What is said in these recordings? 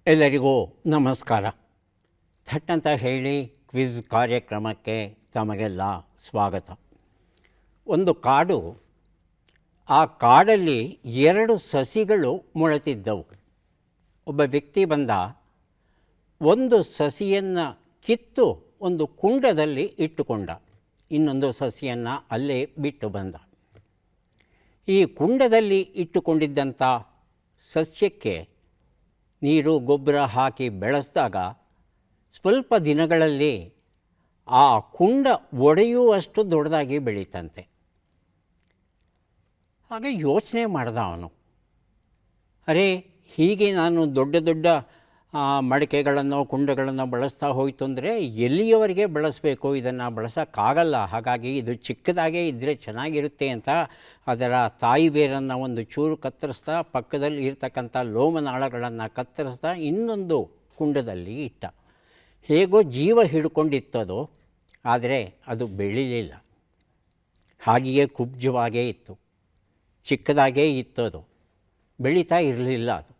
ಎಲ್ಲರಿಗೂ ನಮಸ್ಕಾರ. ಥಟ್ಟಂತ ಹೇಳಿ ಕ್ವಿಜ್ ಕಾರ್ಯಕ್ರಮಕ್ಕೆ ತಮಗೆಲ್ಲ ಸ್ವಾಗತ. ಒಂದು ಕಾಡು, ಆ ಕಾಡಲ್ಲಿ 2 ಸಸಿಗಳು ಮೊಳೆತಿದ್ದವು. ಒಬ್ಬ ವ್ಯಕ್ತಿ ಬಂದ, ಒಂದು ಸಸಿಯನ್ನು ಕಿತ್ತು ಒಂದು ಕುಂಡದಲ್ಲಿ ಇಟ್ಟುಕೊಂಡ, ಇನ್ನೊಂದು ಸಸಿಯನ್ನು ಅಲ್ಲೇ ಬಿಟ್ಟು ಬಂದ. ಈ ಕುಂಡದಲ್ಲಿ ಇಟ್ಟುಕೊಂಡಿದ್ದಂಥ ಸಸ್ಯಕ್ಕೆ ನೀರು ಗೊಬ್ಬರ ಹಾಕಿ ಬೆಳೆಸಿದಾಗ ಸ್ವಲ್ಪ ದಿನಗಳಲ್ಲಿ ಆ ಕುಂಡ ಒಡೆಯುವಷ್ಟು ದೊಡ್ಡದಾಗಿ ಬೆಳೀತಂತೆ. ಹಾಗೆ ಯೋಚನೆ ಮಾಡ್ದ ಅವನು, ಅರೆ ಹೀಗೆ ನಾನು ದೊಡ್ಡ ದೊಡ್ಡ ಮಡಿಕೆಗಳನ್ನು ಕುಂಡಗಳನ್ನು ಬಳಸ್ತಾ ಹೋಯಿತು ಅಂದರೆ ಎಲ್ಲಿಯವರೆಗೆ ಬಳಸಬೇಕು, ಇದನ್ನು ಬಳಸೋಕ್ಕಾಗಲ್ಲ. ಹಾಗಾಗಿ ಇದು ಚಿಕ್ಕದಾಗೇ ಇದ್ದರೆ ಚೆನ್ನಾಗಿರುತ್ತೆ ಅಂತ ಅದರ ತಾಯಿ ಬೇರನ್ನು ಒಂದು ಚೂರು ಕತ್ತರಿಸ್ತಾ, ಪಕ್ಕದಲ್ಲಿ ಇರ್ತಕ್ಕಂಥ ಲೋಮನಾಳಗಳನ್ನು ಕತ್ತರಿಸ್ತಾ ಇನ್ನೊಂದು ಕುಂಡದಲ್ಲಿ ಇಟ್ಟ. ಹೇಗೋ ಜೀವ ಹಿಡ್ಕೊಂಡಿತ್ತದು, ಆದರೆ ಅದು ಬೆಳೀಲಿಲ್ಲ. ಹಾಗೆಯೇ ಕುಬ್ಜವಾಗೇ ಇತ್ತು, ಚಿಕ್ಕದಾಗೇ ಇತ್ತದು, ಬೆಳೀತಾ ಇರಲಿಲ್ಲ. ಅದು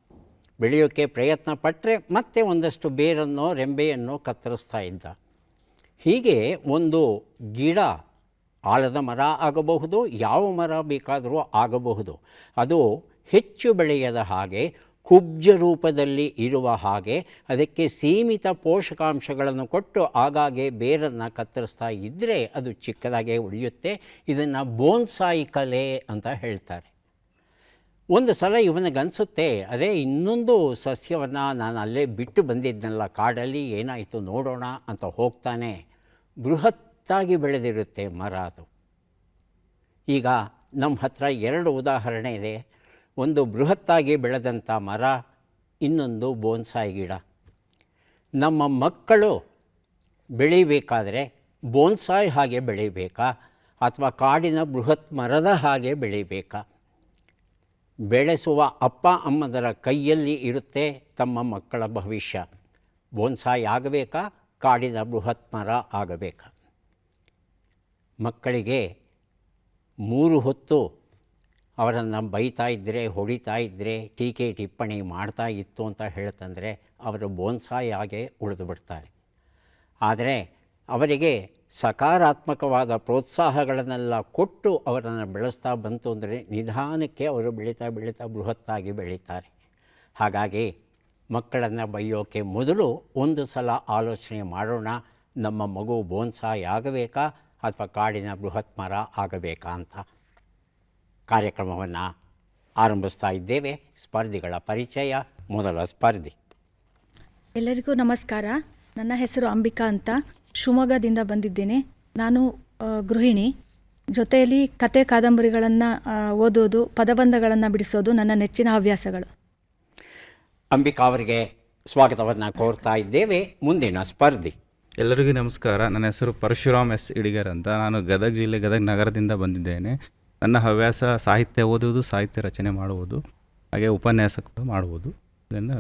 ಬೆಳೆಯೋಕ್ಕೆ ಪ್ರಯತ್ನ ಪಟ್ಟರೆ ಮತ್ತೆ ಒಂದಷ್ಟು ಬೇರನ್ನು ರೆಂಬೆಯನ್ನು ಕತ್ತರಿಸ್ತಾ ಇದ್ದ. ಹೀಗೆ ಒಂದು ಗಿಡ ಆಲದ ಮರ ಆಗಬಹುದು, ಯಾವ ಮರ ಬೇಕಾದರೂ ಆಗಬಹುದು, ಅದು ಹೆಚ್ಚು ಬೆಳೆಯದ ಹಾಗೆ, ಕುಬ್ಜ ರೂಪದಲ್ಲಿ ಇರುವ ಹಾಗೆ ಅದಕ್ಕೆ ಸೀಮಿತ ಪೋಷಕಾಂಶಗಳನ್ನು ಕೊಟ್ಟು ಆಗಾಗ್ಗೆ ಬೇರನ್ನು ಕತ್ತರಿಸ್ತಾ ಇದ್ದರೆ ಅದು ಚಿಕ್ಕದಾಗೇ ಉಳಿಯುತ್ತೆ. ಇದನ್ನು ಬೋನ್ಸಾಯಿ ಕಲೆ ಅಂತ ಹೇಳ್ತಾರೆ. ಒಂದು ಸಲ ಇವನಿಗನ್ಸುತ್ತೆ, ಅದೇ ಇನ್ನೊಂದು ಸಸ್ಯವನ್ನು ನಾನು ಅಲ್ಲೇ ಬಿಟ್ಟು ಬಂದಿದ್ನಲ್ಲ ಕಾಡಲ್ಲಿ, ಏನಾಯಿತು ನೋಡೋಣ ಅಂತ ಹೋಗ್ತಾನೆ. ಬೃಹತ್ತಾಗಿ ಬೆಳೆದಿರುತ್ತೆ ಮರ ಅದು. ಈಗ ನಮ್ಮ ಹತ್ರ 2 ಉದಾಹರಣೆ ಇದೆ. ಒಂದು ಬೃಹತ್ತಾಗಿ ಬೆಳೆದಂಥ ಮರ, ಇನ್ನೊಂದು ಬೋನ್ಸಾಯಿ ಗಿಡ. ನಮ್ಮ ಮಕ್ಕಳು ಬೆಳೀಬೇಕಾದ್ರೆ ಬೋನ್ಸಾಯಿ ಹಾಗೆ ಬೆಳೀಬೇಕಾ ಅಥವಾ ಕಾಡಿನ ಬೃಹತ್ ಮರದ ಹಾಗೆ ಬೆಳೀಬೇಕಾ? ಬೆಳೆಸುವ ಅಪ್ಪ ಅಮ್ಮದರ ಕೈಯಲ್ಲಿ ಇರುತ್ತೆ ತಮ್ಮ ಮಕ್ಕಳ ಭವಿಷ್ಯ. ಬೋನ್ಸಾಯಿ ಆಗಬೇಕಾ, ಕಾಡಿನ ಬೃಹತ್ ಮರ ಆಗಬೇಕಾ? ಮಕ್ಕಳಿಗೆ 3 ಹೊತ್ತು ಅವರನ್ನು ಬೈತಾ ಇದ್ದರೆ, ಹೊಡಿತಾ ಇದ್ದರೆ, ಟೀಕೆ ಟಿಪ್ಪಣಿ ಮಾಡ್ತಾ ಇತ್ತು ಅಂತ ಹೇಳ್ತಂದರೆ ಅವರು ಬೋನ್ಸಾಯಿ ಆಗೇ ಉಳಿದು ಬಿಡ್ತಾರೆ. ಆದರೆ ಅವರಿಗೆ ಸಕಾರಾತ್ಮಕವಾದ ಪ್ರೋತ್ಸಾಹಗಳನ್ನೆಲ್ಲ ಕೊಟ್ಟು ಅವರನ್ನು ಬೆಳೆಸ್ತಾ ಬಂತು ಅಂದರೆ ನಿಧಾನಕ್ಕೆ ಅವರು ಬೆಳೀತಾ ಬೆಳೀತಾ ಬೃಹತ್ತಾಗಿ ಬೆಳೀತಾರೆ. ಹಾಗಾಗಿ ಮಕ್ಕಳನ್ನು ಬೈಯೋಕ್ಕೆ ಮೊದಲು ಒಂದು ಸಲ ಆಲೋಚನೆ ಮಾಡೋಣ, ನಮ್ಮ ಮಗು ಬೋನ್ಸಾಯಿ ಆಗಬೇಕಾ ಅಥವಾ ಕಾಡಿನ ಬೃಹತ್ ಮರ ಆಗಬೇಕಾ ಅಂತ. ಕಾರ್ಯಕ್ರಮವನ್ನು ಆರಂಭಿಸ್ತಾ ಇದ್ದೇವೆ. ಸ್ಪರ್ಧಿಗಳ ಪರಿಚಯ. ಮೊದಲ ಸ್ಪರ್ಧಿ. ಎಲ್ಲರಿಗೂ ನಮಸ್ಕಾರ. ನನ್ನ ಹೆಸರು ಅಂಬಿಕಾ ಅಂತ, ಶಿವಮೊಗ್ಗದಿಂದ ಬಂದಿದ್ದೇನೆ. ನಾನು ಗೃಹಿಣಿ. ಜೊತೆಯಲ್ಲಿ ಕತೆ ಕಾದಂಬರಿಗಳನ್ನು ಓದೋದು, ಪದಬಂಧಗಳನ್ನು ಬಿಡಿಸೋದು ನನ್ನ ನೆಚ್ಚಿನ ಹವ್ಯಾಸಗಳು. ಅಂಬಿಕಾ ಅವರಿಗೆ ಸ್ವಾಗತವನ್ನು ಕೋರ್ತಾ ಇದ್ದೇವೆ. ಮುಂದಿನ ಸ್ಪರ್ಧಿ. ಎಲ್ಲರಿಗೂ ನಮಸ್ಕಾರ. ನನ್ನ ಹೆಸರು ಪರಶುರಾಮ್ ಎಸ್ ಇಡಿಗರ್ ಅಂತ. ನಾನು ಗದಗ ಜಿಲ್ಲೆ ಗದಗ ನಗರದಿಂದ ಬಂದಿದ್ದೇನೆ. ನನ್ನ ಹವ್ಯಾಸ ಸಾಹಿತ್ಯ ಓದುವುದು, ಸಾಹಿತ್ಯ ರಚನೆ ಮಾಡುವುದು, ಹಾಗೆ ಉಪನ್ಯಾಸ ಕೂಡ ಮಾಡುವುದು, ಇದನ್ನು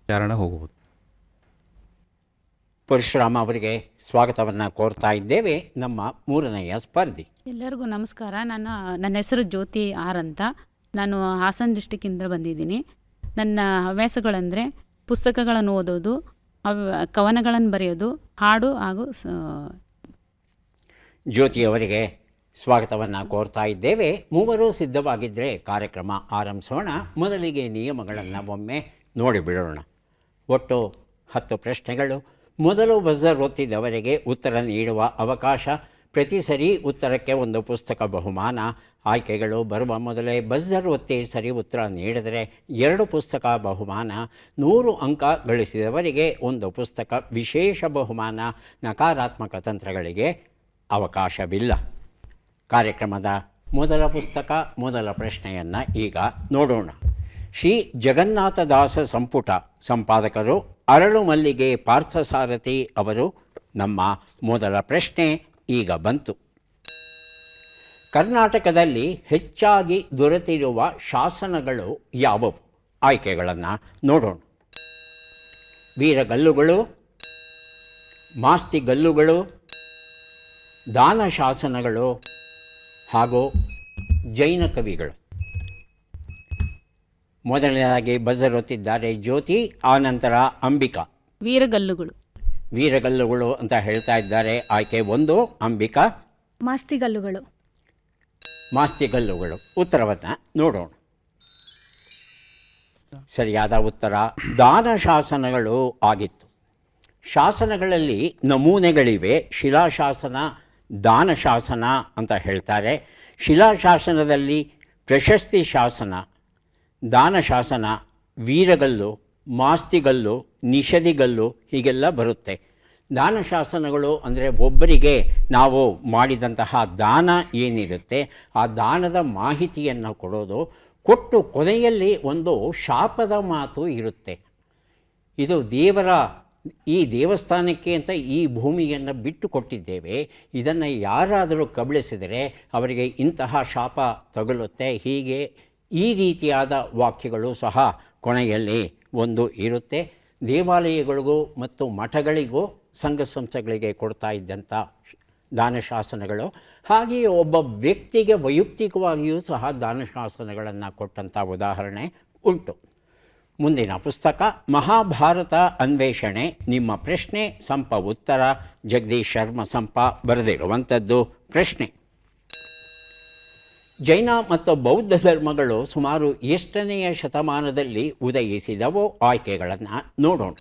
ಚಾರಣ ಹೋಗುವುದು. ಪರಶುರಾಮ ಅವರಿಗೆ ಸ್ವಾಗತವನ್ನು ಕೋರ್ತಾ ಇದ್ದೇವೆ. ನಮ್ಮ ಮೂರನೆಯ ಸ್ಪರ್ಧಿ. ಎಲ್ಲರಿಗೂ ನಮಸ್ಕಾರ. ನನ್ನ ಹೆಸರು ಜ್ಯೋತಿ ಆರ್ ಅಂತ. ನಾನು ಹಾಸನ ಡಿಸ್ಟಿಕ್ಕಿಂದ ಬಂದಿದ್ದೀನಿ. ನನ್ನ ಹವ್ಯಾಸಗಳಂದರೆ ಪುಸ್ತಕಗಳನ್ನು ಓದೋದು, ಕವನಗಳನ್ನು ಬರೆಯೋದು, ಹಾಡು ಹಾಗೂ ಜ್ಯೋತಿಯವರಿಗೆ ಸ್ವಾಗತವನ್ನು ಕೋರ್ತಾ ಇದ್ದೇವೆ. ಮೂವರು ಸಿದ್ಧವಾಗಿದ್ದರೆ ಕಾರ್ಯಕ್ರಮ ಆರಂಭಿಸೋಣ. ಮೊದಲಿಗೆ ನಿಯಮಗಳನ್ನು ಒಮ್ಮೆ ನೋಡಿಬಿಡೋಣ. ಒಟ್ಟು 10 ಪ್ರಶ್ನೆಗಳು. ಮೊದಲು ಬಜರ್ ಒತ್ತಿದವರಿಗೆ ಉತ್ತರ ನೀಡುವ ಅವಕಾಶ. ಪ್ರತಿ ಸರಿ ಉತ್ತರಕ್ಕೆ ಒಂದು ಪುಸ್ತಕ ಬಹುಮಾನ. ಆಯ್ಕೆಗಳು. ಬರುವ ಮೊದಲೇ ಬಜರ್ ಒತ್ತಿ ಸರಿ ಉತ್ತರ ನೀಡಿದರೆ 2 ಪುಸ್ತಕ ಬಹುಮಾನ. 100 ಅಂಕ ಗಳಿಸಿದವರಿಗೆ ಒಂದು ಪುಸ್ತಕ ವಿಶೇಷ ಬಹುಮಾನ. ನಕಾರಾತ್ಮಕ ತಂತ್ರಗಳಿಗೆ ಅವಕಾಶವಿಲ್ಲ. ಕಾರ್ಯಕ್ರಮದ ಮೊದಲ ಪುಸ್ತಕ, ಮೊದಲ ಪ್ರಶ್ನೆಯನ್ನು ಈಗ ನೋಡೋಣ. ಶ್ರೀ ಜಗನ್ನಾಥದಾಸ ಸಂಪುಟ ಸಂಪಾದಕರು ಅರಳು ಮಲ್ಲಿಗೆ ಪಾರ್ಥಸಾರಥಿ ಅವರು. ನಮ್ಮ ಮೊದಲ ಪ್ರಶ್ನೆ ಈಗ ಬಂತು. ಕರ್ನಾಟಕದಲ್ಲಿ ಹೆಚ್ಚಾಗಿ ದೊರೆತಿರುವ ಶಾಸನಗಳು ಯಾವುವು? ಆಯ್ಕೆಗಳನ್ನು ನೋಡೋಣ. ವೀರಗಲ್ಲುಗಳು, ಮಾಸ್ತಿಗಲ್ಲುಗಳು, ದಾನ ಶಾಸನಗಳು ಹಾಗೂ ಜೈನ ಕವಿಗಳು. ಮೊದಲನೇದಾಗಿ ಬಜರ್ ಒತ್ತಿದ್ದಾರೆ ಜ್ಯೋತಿ, ಆನಂತರ ಅಂಬಿಕಾ. ವೀರಗಲ್ಲುಗಳು. ವೀರಗಲ್ಲುಗಳು ಅಂತ ಹೇಳ್ತಾ ಇದ್ದಾರೆ. ಆಯ್ಕೆ 1 ಅಂಬಿಕಾ. ಮಾಸ್ತಿಗಲ್ಲುಗಳು. ಮಾಸ್ತಿಗಲ್ಲುಗಳು. ಉತ್ತರವನ್ನು ನೋಡೋಣ. ಸರಿಯಾದ ಉತ್ತರ ದಾನ ಶಾಸನಗಳು ಆಗಿತ್ತು. ಶಾಸನಗಳಲ್ಲಿ ನಮೂನೆಗಳಿವೆ. ಶಿಲಾಶಾಸನ, ದಾನ ಶಾಸನ ಅಂತ ಹೇಳ್ತಾರೆ. ಶಿಲಾಶಾಸನದಲ್ಲಿ ಪ್ರಶಸ್ತಿ ಶಾಸನ, ದಾನ ಶಾಸನ, ವೀರಗಲ್ಲು, ಮಾಸ್ತಿಗಲ್ಲು, ನಿಷದಿಗಲ್ಲು ಹೀಗೆಲ್ಲ ಬರುತ್ತೆ. ದಾನ ಶಾಸನಗಳು ಅಂದರೆ ಒಬ್ಬರಿಗೆ ನಾವು ಮಾಡಿದಂತಹ ದಾನ ಏನಿರುತ್ತೆ ಆ ದಾನದ ಮಾಹಿತಿಯನ್ನು ಕೊಡೋದು. ಕೊಟ್ಟು ಕೊನೆಯಲ್ಲಿ ಒಂದು ಶಾಪದ ಮಾತು ಇರುತ್ತೆ. ಇದು ಈ ದೇವಸ್ಥಾನಕ್ಕೆ ಅಂತ ಈ ಭೂಮಿಯನ್ನು ಬಿಟ್ಟು ಕೊಟ್ಟಿದ್ದೇವೆ, ಇದನ್ನು ಯಾರಾದರೂ ಕಬಳಿಸಿದರೆ ಅವರಿಗೆ ಇಂತಹ ಶಾಪ ತಗುಲುತ್ತೆ. ಹೀಗೆ ಈ ರೀತಿಯಾದ ವಾಕ್ಯಗಳು ಸಹ ಕೊನೆಯಲ್ಲಿ ಒಂದು ಇರುತ್ತೆ. ದೇವಾಲಯಗಳಿಗೂ ಮತ್ತು ಮಠಗಳಿಗೂ ಸಂಘ ಸಂಸ್ಥೆಗಳಿಗೆ ಕೊಡ್ತಾ ಇದ್ದಂಥ ದಾನಶಾಸನಗಳು. ಹಾಗೆಯೇ ಒಬ್ಬ ವ್ಯಕ್ತಿಗೆ ವೈಯಕ್ತಿಕವಾಗಿಯೂ ಸಹ ದಾನಶಾಸನಗಳನ್ನು ಕೊಟ್ಟಂಥ ಉದಾಹರಣೆ ಉಂಟು. ಮುಂದಿನ ಪುಸ್ತಕ ಮಹಾಭಾರತ ಅನ್ವೇಷಣೆ. ನಿಮ್ಮ ಪ್ರಶ್ನೆ ಸಂಪ ಉತ್ತರ. ಜಗದೀಶ್ ಶರ್ಮ ಸಂಪ ಬರೆದಿರುವಂಥದ್ದು ಪ್ರಶ್ನೆ. ಜೈನ ಮತ್ತು ಬೌದ್ಧ ಧರ್ಮಗಳು ಸುಮಾರು ಎಷ್ಟನೆಯ ಶತಮಾನದಲ್ಲಿ ಉದಯಿಸಿದವೋ ಆಯ್ಕೆಗಳನ್ನು ನೋಡೋಣ.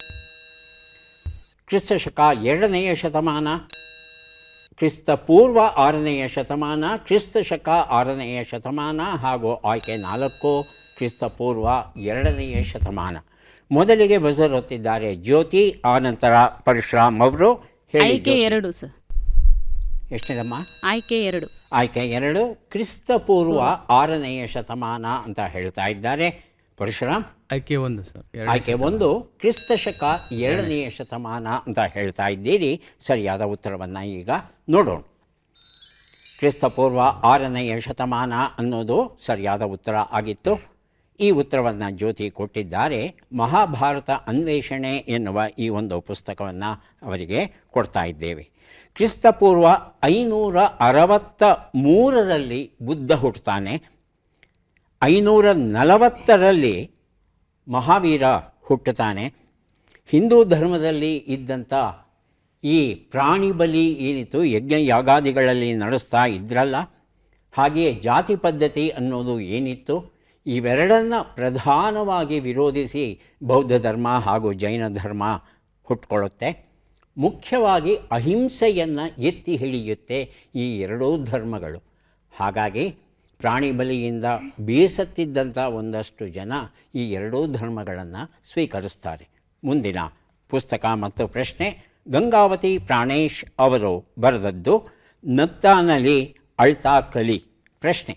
ಕ್ರಿಸ್ತಶಕ 2ನೇ ಶತಮಾನ, ಕ್ರಿಸ್ತಪೂರ್ವ 6ನೇ ಶತಮಾನ, ಕ್ರಿಸ್ತಶಕ 6ನೇ ಶತಮಾನ ಹಾಗೂ ಆಯ್ಕೆ 4 ಕ್ರಿಸ್ತಪೂರ್ವ 2ನೇ ಶತಮಾನ. ಮೊದಲಿಗೆ ಬಜರ್ ಒತ್ತಿದ್ದಾರೆ ಜ್ಯೋತಿ, ಆನಂತರ ಪರಶುರಾಮ್ ಅವರು. ಆಯ್ಕೆ 2 ಸರ್. ಎಷ್ಟಿದಮ್ಮ? ಆಯ್ಕೆ 2. ಆಯ್ಕೆ 2 ಕ್ರಿಸ್ತಪೂರ್ವ 6ನೇ ಶತಮಾನ ಅಂತ ಹೇಳ್ತಾ ಇದ್ದಾರೆ. ಪರಶುರಾಮ್? ಆಯ್ಕೆ 1 ಸರ್. ಆಯ್ಕೆ 1 ಕ್ರಿಸ್ತಶಕ 2ನೇ ಶತಮಾನ ಅಂತ ಹೇಳ್ತಾ ಇದ್ದೀರಿ. ಸರಿಯಾದ ಉತ್ತರವನ್ನು ಈಗ ನೋಡೋಣ. ಕ್ರಿಸ್ತಪೂರ್ವ 6ನೇ ಶತಮಾನ ಅನ್ನೋದು ಸರಿಯಾದ ಉತ್ತರ ಆಗಿತ್ತು. ಈ ಉತ್ತರವನ್ನು ಜ್ಯೋತಿ ಕೊಟ್ಟಿದ್ದಾರೆ. ಮಹಾಭಾರತ ಅನ್ವೇಷಣೆ ಎನ್ನುವ ಈ ಒಂದು ಪುಸ್ತಕವನ್ನು ಅವರಿಗೆ ಕೊಡ್ತಾ ಇದ್ದೇವೆ. ಕ್ರಿಸ್ತಪೂರ್ವ 563ರಲ್ಲಿ ಬುದ್ಧ ಹುಟ್ಟುತ್ತಾನೆ. 540ರಲ್ಲಿ ಮಹಾವೀರ ಹುಟ್ಟುತ್ತಾನೆ. ಹಿಂದೂ ಧರ್ಮದಲ್ಲಿ ಇದ್ದಂಥ ಈ ಪ್ರಾಣಿ ಬಲಿ ಏನಿತ್ತು, ಯಜ್ಞ ಯಾಗಾದಿಗಳಲ್ಲಿ ನಡೆಸ್ತಾ ಇದ್ರಲ್ಲ, ಹಾಗೆಯೇ ಜಾತಿ ಪದ್ಧತಿ ಅನ್ನೋದು ಏನಿತ್ತು, ಇವೆರಡನ್ನು ಪ್ರಧಾನವಾಗಿ ವಿರೋಧಿಸಿ ಬೌದ್ಧ ಧರ್ಮ ಹಾಗೂ ಜೈನ ಧರ್ಮ ಹುಟ್ಕೊಳ್ಳುತ್ತೆ. ಮುಖ್ಯವಾಗಿ ಅಹಿಂಸೆಯನ್ನು ಎತ್ತಿ ಹಿಡಿಯುತ್ತೆ ಈ ಎರಡೂ ಧರ್ಮಗಳು. ಹಾಗಾಗಿ ಪ್ರಾಣಿ ಬಲಿಯಿಂದ ಬೇಸತ್ತಿದ್ದಂಥ ಒಂದಷ್ಟು ಜನ ಈ ಎರಡೂ ಧರ್ಮಗಳನ್ನು ಸ್ವೀಕರಿಸ್ತಾರೆ. ಮುಂದಿನ ಪುಸ್ತಕ ಮತ್ತು ಪ್ರಶ್ನೆ ಗಂಗಾವತಿ ಪ್ರಾಣೇಶ್ ಅವರು ಬರೆದದ್ದು ನತ್ತಾನಲಿ ಅಳ್ತಾ ಕಲಿ. ಪ್ರಶ್ನೆ: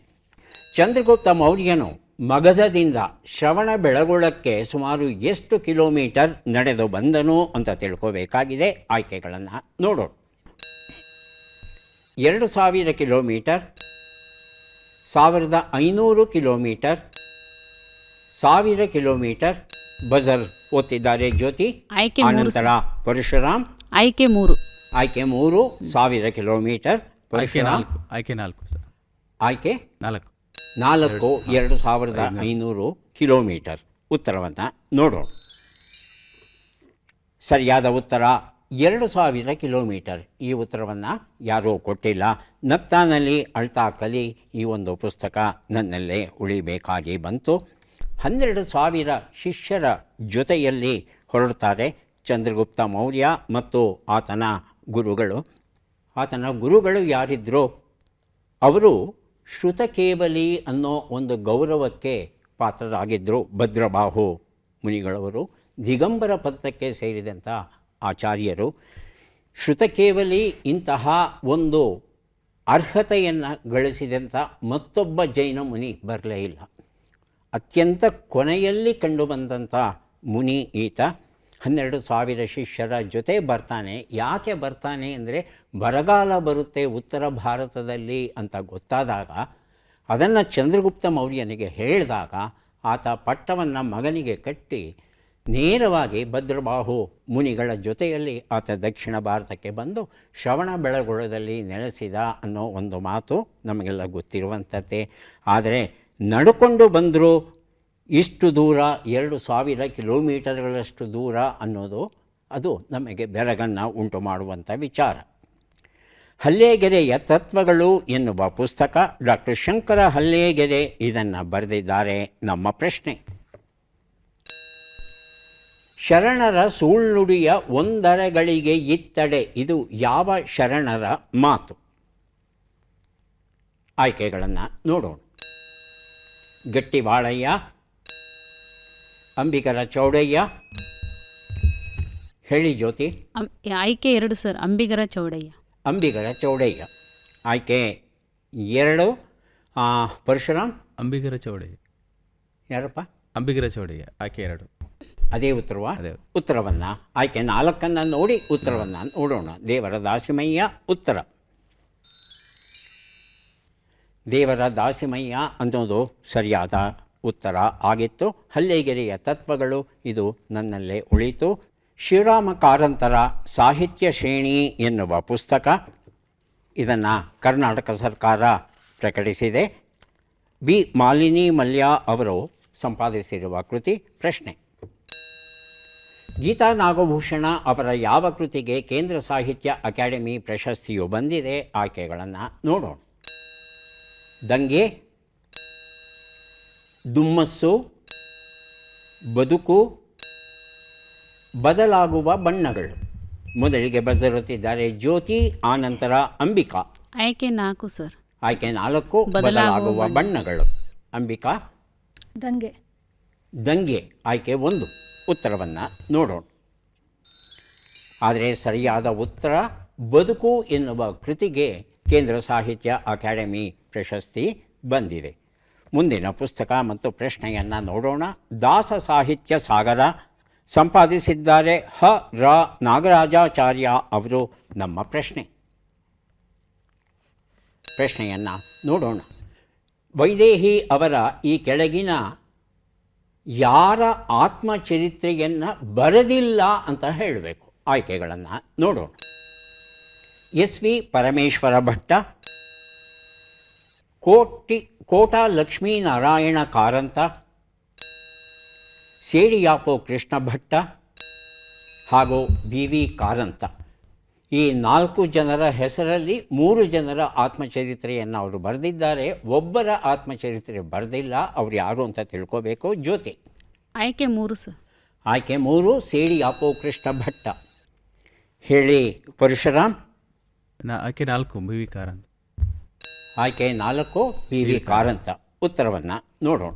ಚಂದ್ರಗುಪ್ತ ಮೌರ್ಯನು ಮಗಧದಿಂದ ಶ್ರವಣ ಬೆಳಗೊಳಕ್ಕೆ ಸುಮಾರು ಎಷ್ಟು ಕಿಲೋಮೀಟರ್ ನಡೆದು ಬಂದನು ಅಂತ ತಿಳ್ಕೋಬೇಕಾಗಿದೆ. ಆಯ್ಕೆಗಳನ್ನು ನೋಡೋಣ. 2000 ಕಿಲೋಮೀಟರ್, 1500 ಕಿಲೋಮೀಟರ್, 1000 ಕಿಲೋಮೀಟರ್. ಬಜರ್ ಒತ್ತಿದ್ದಾರೆ ಜ್ಯೋತಿ, ಆನಂತರ ಪರಶುರಾಮ್. ಆಯ್ಕೆ 3. ಆಯ್ಕೆ 3 1000 ಕಿಲೋಮೀಟರ್. ಪರಶುರಾಮ್? ಆಯ್ಕೆ 4 ಸರ್. ಆಯ್ಕೆ 4 2500 ಕಿಲೋಮೀಟರ್. ಉತ್ತರವನ್ನು ನೋಡೋಣ. ಸರಿಯಾದ ಉತ್ತರ 2000 ಕಿಲೋಮೀಟರ್. ಈ ಉತ್ತರವನ್ನು ಯಾರೂ ಕೊಟ್ಟಿಲ್ಲ. ನತ್ತಾನಲಿ ಅಳ್ತಾ ಕಲಿ ಈ ಒಂದು ಪುಸ್ತಕ ನನ್ನಲ್ಲೇ ಉಳಿಬೇಕಾಗಿ ಬಂತು. 12,000 ಶಿಷ್ಯರ ಜೊತೆಯಲ್ಲಿ ಹೊರಡ್ತಾರೆ ಚಂದ್ರಗುಪ್ತ ಮೌರ್ಯ ಮತ್ತು ಆತನ ಗುರುಗಳು. ಆತನ ಗುರುಗಳು ಯಾರಿದ್ರೋ ಅವರು ಶ್ರುತಕೇವಲಿ ಅನ್ನೋ ಒಂದು ಗೌರವಕ್ಕೆ ಪಾತ್ರರಾಗಿದ್ದರು. ಭದ್ರಬಾಹು ಮುನಿಗಳವರು ದಿಗಂಬರ ಪಂಥಕ್ಕೆ ಸೇರಿದಂಥ ಆಚಾರ್ಯರು. ಶ್ರುತಕೇವಲಿ ಇಂತಹ ಒಂದು ಅರ್ಹತೆಯನ್ನು ಗಳಿಸಿದಂಥ ಮತ್ತೊಬ್ಬ ಜೈನ ಮುನಿ ಬರಲೇ ಇಲ್ಲ. ಅತ್ಯಂತ ಕೊನೆಯಲ್ಲಿ ಕಂಡುಬಂದಂಥ ಮುನಿ ಈತ. 12,000 ಶಿಷ್ಯರ ಜೊತೆ ಬರ್ತಾನೆ. ಯಾಕೆ ಬರ್ತಾನೆ ಅಂದರೆ ಬರಗಾಲ ಬರುತ್ತೆ ಉತ್ತರ ಭಾರತದಲ್ಲಿ ಅಂತ ಗೊತ್ತಾದಾಗ ಅದನ್ನು ಚಂದ್ರಗುಪ್ತ ಮೌರ್ಯನಿಗೆ ಹೇಳಿದಾಗ ಆತ ಪಟ್ಟವನ್ನು ಮಗನಿಗೆ ಕಟ್ಟಿ ನೇರವಾಗಿ ಭದ್ರಬಾಹು ಮುನಿಗಳ ಜೊತೆಯಲ್ಲಿ ಆತ ದಕ್ಷಿಣ ಭಾರತಕ್ಕೆ ಬಂದು ಶ್ರವಣ ಬೆಳಗೊಳದಲ್ಲಿ ನೆಲೆಸಿದ ಅನ್ನೋ ಒಂದು ಮಾತು ನಮಗೆಲ್ಲ ಗೊತ್ತಿರುವಂಥದ್ದೇ. ಆದರೆ ನಡ್ಕೊಂಡು ಬಂದರು ಇಷ್ಟು ದೂರ 2000 ಕಿಲೋಮೀಟರ್ಗಳಷ್ಟು ದೂರ ಅನ್ನೋದು ಅದು ನಮಗೆ ಬೆರಗನ್ನು ಉಂಟು ಮಾಡುವಂಥ ವಿಚಾರ. ಹಲ್ಲೇಗೆರೆಯ ತತ್ವಗಳು ಎನ್ನುವ ಪುಸ್ತಕ ಡಾಕ್ಟರ್ ಶಂಕರ ಹಲ್ಲೇಗೆರೆ ಇದನ್ನು ಬರೆದಿದ್ದಾರೆ. ನಮ್ಮ ಪ್ರಶ್ನೆ: ಶರಣರ ಸುಳ್ಳುಡಿಯ ಒಂದರಗಳಿಗೆ ಇತ್ತಡೆ ಇದು ಯಾವ ಶರಣರ ಮಾತು? ಆಯ್ಕೆಗಳನ್ನು ನೋಡೋಣ. ಗಟ್ಟಿವಾಳಯ್ಯ, ಅಂಬಿಗರ ಚೌಡಯ್ಯ, ಹೇಳಿ ಜ್ಯೋತಿ. ಆಯ್ಕೆ 2 ಸರ್, ಅಂಬಿಗರ ಚೌಡಯ್ಯ. ಅಂಬಿಗರ ಚೌಡಯ್ಯ ಆಯ್ಕೆ 2. ಪರಶುರಾಮ್? ಅಂಬಿಗರ ಚೌಡಯ್ಯ. ಯಾರಪ್ಪ? ಅಂಬಿಗರ ಚೌಡಯ್ಯ ಆಯ್ಕೆ 2. ಅದೇ ಉತ್ತರವಾ? ಅದೇ ಉತ್ತರವನ್ನು ಆಯ್ಕೆ 4 ನೋಡಿ ಉತ್ತರವನ್ನು ನೋಡೋಣ. ದೇವರ ದಾಸಿಮಯ್ಯ ಉತ್ತರ. ದೇವರ ದಾಸಿಮಯ್ಯ ಅನ್ನೋದು ಸರಿಯಾದ ಉತ್ತರ ಆಗಿತ್ತು. ಹಲ್ಲೇಗೆರೆಯ ತತ್ವಗಳು ಇದು ನನ್ನಲ್ಲೇ ಉಳಿತು. ಶ್ರೀರಾಮ ಕಾರಂತರ ಸಾಹಿತ್ಯ ಶ್ರೇಣಿ ಎನ್ನುವ ಪುಸ್ತಕ ಇದನ್ನು ಕರ್ನಾಟಕ ಸರ್ಕಾರ ಪ್ರಕಟಿಸಿದೆ. ಬಿ ಮಾಲಿನಿ ಮಲ್ಯ ಅವರು ಸಂಪಾದಿಸಿರುವ ಕೃತಿ. ಪ್ರಶ್ನೆ: ಗೀತಾ ನಾಗಭೂಷಣ ಅವರ ಯಾವ ಕೃತಿಗೆ ಕೇಂದ್ರ ಸಾಹಿತ್ಯ ಅಕಾಡೆಮಿ ಪ್ರಶಸ್ತಿಯು ಬಂದಿದೆ? ಆಯ್ಕೆಗಳನ್ನು ನೋಡೋಣ. ದಂಗೆ, ದುಮ್ಮಸ್ಸು, ಬದುಕು, ಬದಲಾಗುವ ಬಣ್ಣಗಳು. ಮೊದಲಿಗೆ ಬರೆದಿರುತ್ತಿದ್ದಾರೆ ಜ್ಯೋತಿ, ಆನಂತರ ಅಂಬಿಕಾ. ಆಯ್ಕೆ 4 ಸರ್. ಆಯ್ಕೆ 4 ಬದಲಾಗುವ ಬಣ್ಣಗಳು. ಅಂಬಿಕಾ? ದಂಗೆ. ದಂಗೆ ಆಯ್ಕೆ 1. ಉತ್ತರವನ್ನು ನೋಡೋಣ. ಆದರೆ ಸರಿಯಾದ ಉತ್ತರ ಬದುಕು ಎನ್ನುವ ಕೃತಿಗೆ ಕೇಂದ್ರ ಸಾಹಿತ್ಯ ಅಕಾಡೆಮಿ ಪ್ರಶಸ್ತಿ ಬಂದಿದೆ. ಮುಂದಿನ ಪುಸ್ತಕ ಮತ್ತು ಪ್ರಶ್ನೆಯನ್ನು ನೋಡೋಣ. ದಾಸ ಸಾಹಿತ್ಯ ಸಾಗರ ಸಂಪಾದಿಸಿದ್ದಾರೆ ರ ನಾಗರಾಜಾಚಾರ್ಯ ಅವರು. ನಮ್ಮ ಪ್ರಶ್ನೆಯನ್ನು ನೋಡೋಣ. ವೈದೇಹಿ ಅವರ ಈ ಕೆಳಗಿನ ಯಾರ ಆತ್ಮಚರಿತ್ರೆಯನ್ನು ಬರೆದಿಲ್ಲ ಅಂತ ಹೇಳಬೇಕು? ಆಯ್ಕೆಗಳನ್ನು ನೋಡೋಣ. ಎಸ್ ವಿ ಪರಮೇಶ್ವರ ಭಟ್ಟ, ಕೋಟ ಲಕ್ಷ್ಮೀನಾರಾಯಣ ಕಾರಂತ, ಸೇಡಿಯಾಪು ಕೃಷ್ಣ ಭಟ್ಟ ಹಾಗೂ ಬಿ ವಿ ಕಾರಂತ. ಈ 4 ಜನರ ಹೆಸರಲ್ಲಿ 3 ಜನರ ಆತ್ಮಚರಿತ್ರೆಯನ್ನು ಅವರು ಬರೆದಿದ್ದಾರೆ. ಒಬ್ಬರ ಆತ್ಮಚರಿತ್ರೆ ಬರೆದಿಲ್ಲ. ಅವ್ರು ಯಾರು ಅಂತ ತಿಳ್ಕೋಬೇಕು. ಜ್ಯೋತಿ? ಆಯ್ಕೆ 3 ಸರ್. ಆಯ್ಕೆ 3 ಸೇಡಿಯಾಪು ಕೃಷ್ಣ ಭಟ್ಟ. ಹೇಳಿ ಪರಶುರಾಮ್? ಆಯ್ಕೆ 4 ಬಿ ವಿ ಕಾರಂತ. ಆಯ್ಕೆ 4 ಬಿ ವಿ ಕಾರಂತ. ಉತ್ತರವನ್ನು ನೋಡೋಣ.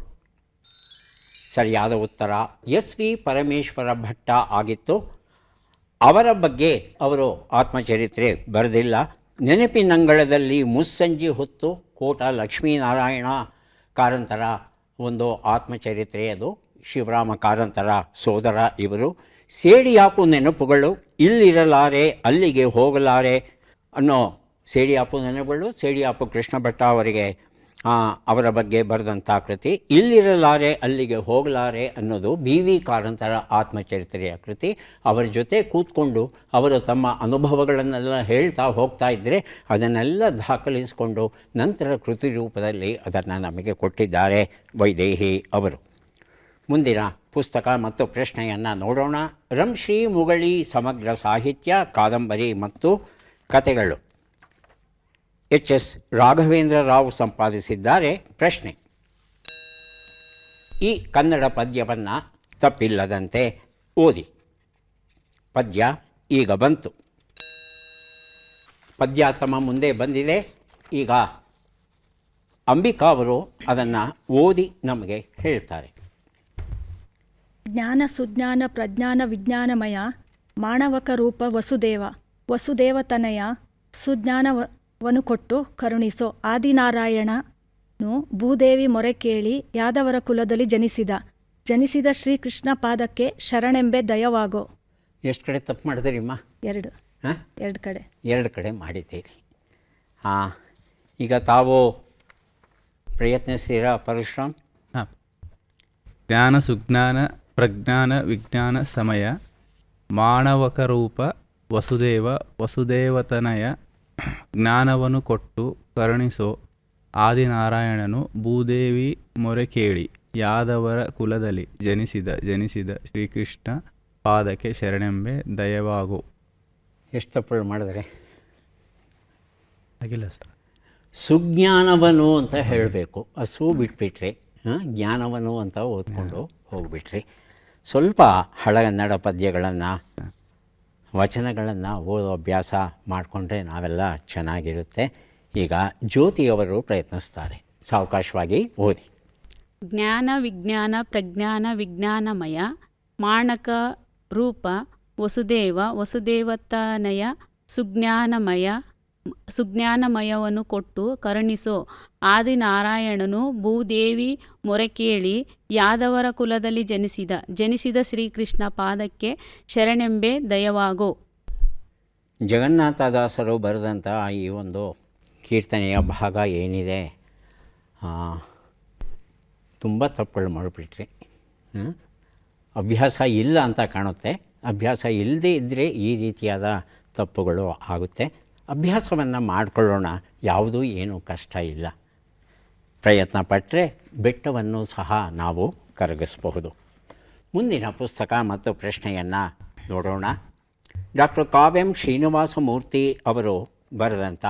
ಸರಿಯಾದ ಉತ್ತರ ಎಸ್ ವಿ ಪರಮೇಶ್ವರ ಭಟ್ಟ ಆಗಿತ್ತು. ಅವರ ಬಗ್ಗೆ ಅವರು ಆತ್ಮಚರಿತ್ರೆ ಬರೆದಿಲ್ಲ. ನೆನಪಿನಂಗಳದಲ್ಲಿ ಮುಸ್ಸಂಜೆ ಹೊತ್ತು ಕೋಟ ಲಕ್ಷ್ಮೀನಾರಾಯಣ ಕಾರಂತರ ಒಂದು ಆತ್ಮಚರಿತ್ರೆ. ಅದು ಶಿವರಾಮ ಕಾರಂತರ ಸೋದರ ಇವರು. ಸೇಡಿಯಾಪು ನೆನಪುಗಳು, ಇಲ್ಲಿರಲಾರೆ ಅಲ್ಲಿಗೆ ಹೋಗಲಾರೆ ಅನ್ನೋ ಸೇಡಿಯಾಪು ನೆನಪುಗಳು ಸೇಡಿಯಾಪು ಕೃಷ್ಣ ಭಟ್ಟ ಅವರಿಗೆ ಅವರ ಬಗ್ಗೆ ಬರೆದಂಥ ಕೃತಿ. ಇಲ್ಲಿರಲಾರೆ ಅಲ್ಲಿಗೆ ಹೋಗಲಾರೆ ಅನ್ನೋದು ಬಿ ವಿ ಕಾರಂತರ ಆತ್ಮಚರಿತ್ರೆಯ ಕೃತಿ. ಅವರ ಜೊತೆ ಕೂತ್ಕೊಂಡು ಅವರು ತಮ್ಮ ಅನುಭವಗಳನ್ನೆಲ್ಲ ಹೇಳ್ತಾ ಹೋಗ್ತಾ ಇದ್ದರೆ ಅದನ್ನೆಲ್ಲ ದಾಖಲಿಸಿಕೊಂಡು ನಂತರ ಕೃತಿ ರೂಪದಲ್ಲಿ ಅದನ್ನು ನಮಗೆ ಕೊಟ್ಟಿದ್ದಾರೆ ವೈದೇಹಿ ಅವರು. ಮುಂದಿನ ಪುಸ್ತಕ ಮತ್ತು ಪ್ರಶ್ನೆಯನ್ನು ನೋಡೋಣ. ರಂಶ್ರೀ ಮುಗಳಿ ಸಮಗ್ರ ಸಾಹಿತ್ಯ, ಕಾದಂಬರಿ ಮತ್ತು ಕಥೆಗಳು. ಎಚ್ ಎಸ್ ರಾಘವೇಂದ್ರ ರಾವ್ ಸಂಪಾದಿಸಿದ್ದಾರೆ. ಪ್ರಶ್ನೆ: ಈ ಕನ್ನಡ ಪದ್ಯವನ್ನು ತಪ್ಪಿಲ್ಲದಂತೆ ಓದಿ. ಪದ್ಯ ಈಗ ಬಂತು. ಪದ್ಯ ತಮ್ಮ ಮುಂದೆ ಬಂದಿದೆ. ಈಗ ಅಂಬಿಕಾ ಅವರು ಅದನ್ನು ಓದಿ ನಮಗೆ ಹೇಳ್ತಾರೆ. ಜ್ಞಾನ ಸುಜ್ಞಾನ ಪ್ರಜ್ಞಾನ ವಿಜ್ಞಾನಮಯ ಮಾಣವಕ ರೂಪ ವಸುದೇವ ವಸುದೇವತನಯ ಸುಜ್ಞಾನವನ್ನು ಕೊಟ್ಟು ಕರುಣಿಸೋ ಆದಿನಾರಾಯಣನು ಭೂದೇವಿ ಮೊರೆ ಕೇಳಿ ಯಾದವರ ಕುಲದಲ್ಲಿ ಜನಿಸಿದ ಶ್ರೀಕೃಷ್ಣ ಪಾದಕ್ಕೆ ಶರಣೆಂಬೆ ದಯವಾಗೋ. ಎಷ್ಟು ಕಡೆ ತಪ್ಪು ಮಾಡಿದಿರಿಮ್ಮ? 2. ಹಾಂ, 2 ಕಡೆ. 2 ಕಡೆ ಮಾಡಿದ್ದೀರಿ. ಹಾಂ, ಈಗ ತಾವು ಪ್ರಯತ್ನಿಸ್ತೀರಾ ಪರಶುರಾಮ್? ಹಾಂ. ಜ್ಞಾನ ಸುಜ್ಞಾನ ಪ್ರಜ್ಞಾನ ವಿಜ್ಞಾನ ಸಮಯ ಮಾನವಕ ರೂಪ ವಸುದೇವ ವಸುದೇವತನಯ ಜ್ಞಾನವನ್ನು ಕೊಟ್ಟು ಕರುಣಿಸೋ ಆದಿನಾರಾಯಣನು ಭೂದೇವಿ ಮೊರೆ ಕೇಳಿ ಯಾದವರ ಕುಲದಲ್ಲಿ ಜನಿಸಿದ ಶ್ರೀಕೃಷ್ಣ ಪಾದಕ್ಕೆ ಶರಣೆಂಬೆ ದಯವಾಗು. ಎಷ್ಟು ತಪ್ಪುಗಳು ಮಾಡಿದ್ರೆ? ಆಗಿಲ್ಲ ಸರ್. ಸುಜ್ಞಾನವನು ಅಂತ ಹೇಳಬೇಕು. ಸು ಬಿಟ್ಬಿಟ್ರಿ, ಜ್ಞಾನವನು ಅಂತ ಓದ್ಕೊಂಡು ಹೋಗ್ಬಿಟ್ರಿ. ಸ್ವಲ್ಪ ಹಳೆಗನ್ನಡ ಪದ್ಯಗಳನ್ನು, ವಚನಗಳನ್ನು ಓದೋ ಅಭ್ಯಾಸ ಮಾಡಿಕೊಂಡ್ರೆ ನಾವೆಲ್ಲ ಚೆನ್ನಾಗಿರುತ್ತೆ. ಈಗ ಜ್ಯೋತಿಯವರು ಪ್ರಯತ್ನಿಸ್ತಾರೆ. ಸಾವಕಾಶವಾಗಿ ಓದಿ. ಜ್ಞಾನ ವಿಜ್ಞಾನ ಪ್ರಜ್ಞಾನ ವಿಜ್ಞಾನಮಯ ಮಾಣಕ ರೂಪ ವಸುದೇವ ವಸುದೇವತನಯ ಸುಜ್ಞಾನಮಯವನ್ನು ಕೊಟ್ಟು ಕರುಣಿಸೋ ಆದಿನಾರಾಯಣನು ಭೂದೇವಿ ಮೊರೆ ಕೇಳಿ ಯಾದವರ ಕುಲದಲ್ಲಿ ಜನಿಸಿದ ಶ್ರೀಕೃಷ್ಣ ಪಾದಕ್ಕೆ ಶರಣೆಂಬೆ ದಯವಾಗೋ. ಜಗನ್ನಾಥದಾಸರು ಬರೆದಂಥ ಈ ಒಂದು ಕೀರ್ತನೆಯ ಭಾಗ ಏನಿದೆ, ತುಂಬ ತಪ್ಪುಗಳು ಮಾಡಿಬಿಟ್ರಿ. ಅಭ್ಯಾಸ ಇಲ್ಲ ಅಂತ ಕಾಣುತ್ತೆ. ಅಭ್ಯಾಸ ಇಲ್ಲದೇ ಇದ್ದರೆ ಈ ರೀತಿಯಾದ ತಪ್ಪುಗಳು ಆಗುತ್ತೆ. ಅಭ್ಯಾಸವನ್ನು ಮಾಡಿಕೊಳ್ಳೋಣ, ಯಾವುದೂ ಏನೂ ಕಷ್ಟ ಇಲ್ಲ. ಪ್ರಯತ್ನ ಪಟ್ಟರೆ ಬೆಟ್ಟವನ್ನು ಸಹ ನಾವು ಕರಗಿಸಬಹುದು. ಮುಂದಿನ ಪುಸ್ತಕ ಮತ್ತು ಪ್ರಶ್ನೆಯನ್ನು ನೋಡೋಣ. ಡಾಕ್ಟರ್ ಕಾವ್ಯಂ ಶ್ರೀನಿವಾಸಮೂರ್ತಿ ಅವರು ಬರೆದಂಥ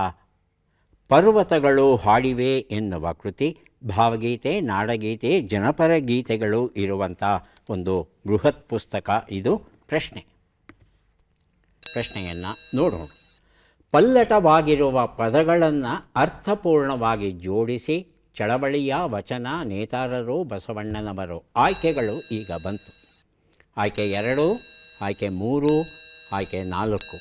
ಪರ್ವತಗಳು ಹಾಡಿವೆ ಎನ್ನುವ ಕೃತಿ ಭಾವಗೀತೆ, ನಾಡಗೀತೆ, ಜನಪರ ಗೀತೆಗಳು ಇರುವಂಥ ಒಂದು ಬೃಹತ್ ಪುಸ್ತಕ ಇದು. ಪ್ರಶ್ನೆಯನ್ನು ನೋಡೋಣ. ಪಲ್ಲಟವಾಗಿರುವ ಪದಗಳನ್ನು ಅರ್ಥಪೂರ್ಣವಾಗಿ ಜೋಡಿಸಿ ಚಳವಳಿಯ ವಚನ ನೇತಾರರು ಬಸವಣ್ಣನವರು. ಆಯ್ಕೆಗಳು ಈಗ ಬಂತು. ಆಯ್ಕೆ 2, ಆಯ್ಕೆ 3, ಆಯ್ಕೆ 4.